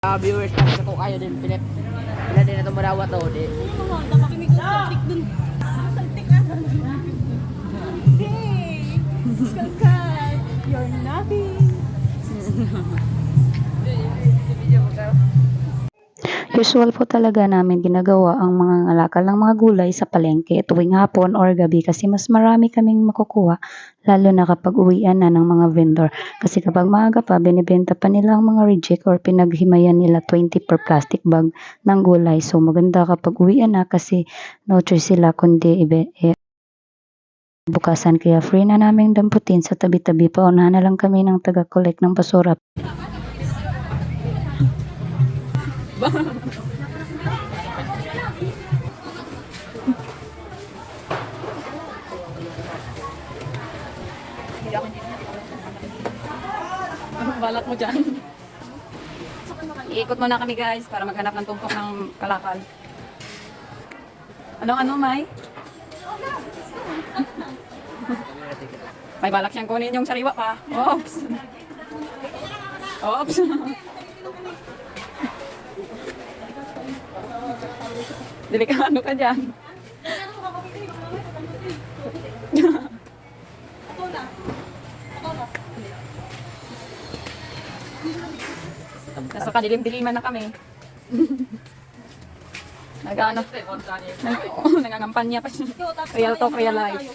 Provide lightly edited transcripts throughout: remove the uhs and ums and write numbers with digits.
Viewers kasi ko kayo din pinip. Pila din na tumurawa to, di. Saltik dun. Saltik na. Hey! Skalkal! You're nothing. Usual po talaga namin ginagawa ang mga ngalakal ng mga gulay sa palengke tuwing hapon or gabi kasi mas marami kaming makukuha lalo na kapag uwian na ng mga vendor. Kasi kapag maaga pa, binibenta pa nila ang mga reject or pinaghimayan nila 20 per plastic bag ng gulay. So maganda kapag uwian na kasi no choice sila kundi bukasan kaya free na naming damputin sa tabi-tabi. Paunahan na lang kami ng taga-collect ng basura. Balak mo dyan. Iikot muna kami guys para maghanap ng tumpok ng kalakal. Ano, May? May balak siyang kunin yung sariwa pa. Oops. Oops. Delikado ka dyan. Nasa kadilim-diliman na kami. Nag-ano? Nangangampanya pa siya. Real talk, real life.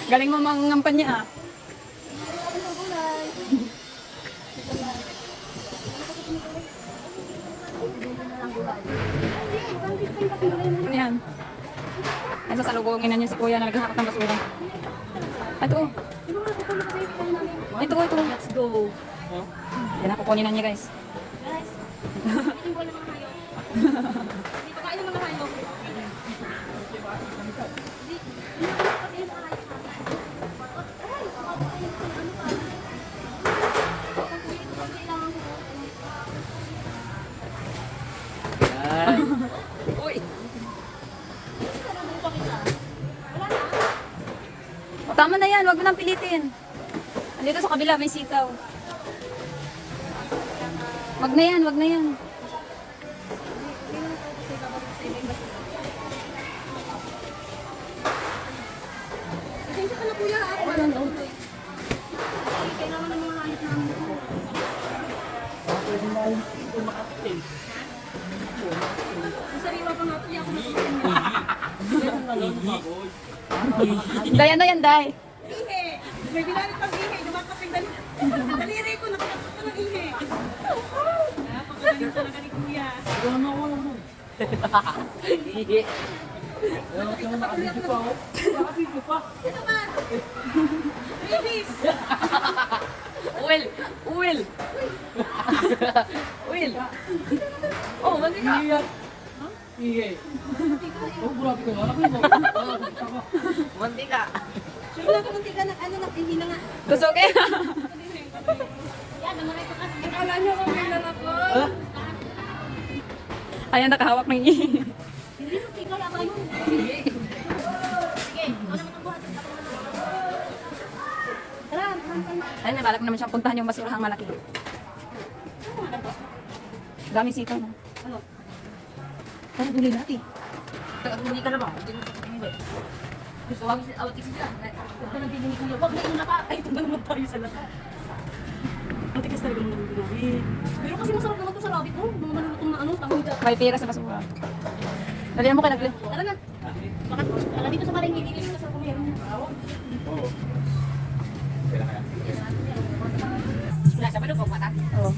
Galing mo mangangampanya ah. Ano yan? Ay, sasalubungin na niya si kuya na naghahanap ng basura. Ito. Ito. Let's go. Yan na, kukunin na niya guys. Uy. O, tama na yan, wag mo nang pilitin. Andito sa kabila may sitaw. Wag na yan, wag na yan. Pasensya ka na kuya. Ako lang daw. Kailangan ng mga hayop namin. Ang sariwa pa nga ito. Hindi ako nakapagin. Day, ano yan, Day? Ihe! May binalit pang ihe. Dumakaping daliri ko. Nakakapag ko ng ihe. Napakagaling talaga ni kuya. Ito ba? Babies! Uwil! Oh, mandi ka. Mandi ka. Sure lang kung tiga na ano nakihina nga. Kusog eh. Yan, namuray ko kasi. Akala nyo kung kailan ako. Ayan, nakahawak ng ihi. Hindi mo tiga yata yun. Sige, ikaw naman ang buhat. Tara, Ayun, may balak naman siyang puntahan yung basurahang malaki. Daming sitaw na. ano? Parang tuloy natin. Hindi ka na ba? Gusto wag si awat si dyan. Huwag ka nang dinig kuya. Huwag na yung naka. Ay, ito na naman tayo sa lahat. Ang tigas talaga naman ng gawin. Pero kasi masarap naman ito sa rabbit mo. Mga malulutong na ano, tahong dyan. May pira sa basura. Dalihan mo ka nagli. Tara na. Baka dito sa parang hindi ka sa kumihan. Wala siya ba doon pag mata? Oo.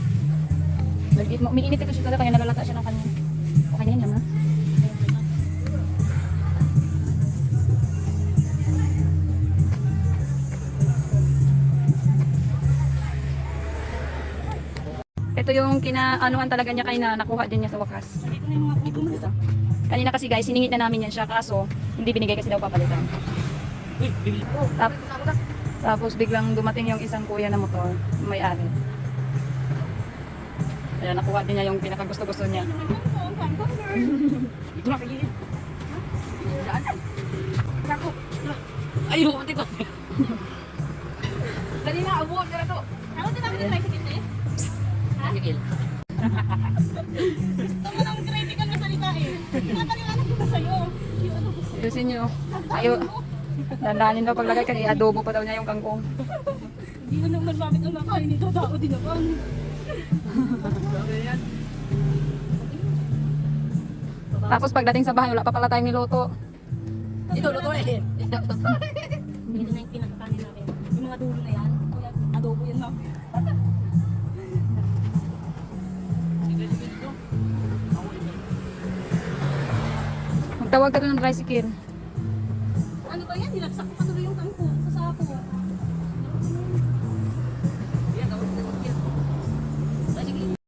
Umiinit ito siya talaga kaya nalalata siya ng kanya. Okay na yan naman. Ito yung kinaanuhan talaga niya kaya na nakuha din niya sa wakas. Dito na yung mga puto mo. Ito. Kanina kasi guys, siningit na namin yan siya kaso hindi binigay kasi daw papalitan. Tapos biglang dumating yung isang kuya na motor, may-ari. Kaya nakuha din niya yung pinakagusto-gusto niya. Ito na kayo. Ay, huwag ko. Dali na, abuhan ka na to. tricycle. Gusto mo ng critical na salita eh. Pinapaliwanag ko na sa'yo. Yung ano gusto Ayusin nyo. Ayo. Dandanin daw paglagay kasi adobo pa daw niya yung kangkong. Hindi mo naman mamit ang nakain nito. Tao din naman. Tapos pagdating sa bahay, wala pa pala tayong niluto. Ito, lutuin. Ito na yung pinakakanin namin. Yung mga dulo na yan. Kuya, adobo yan namin. Magtawag ka doon ng tricycle. Ano ba yan? Nilagsak ko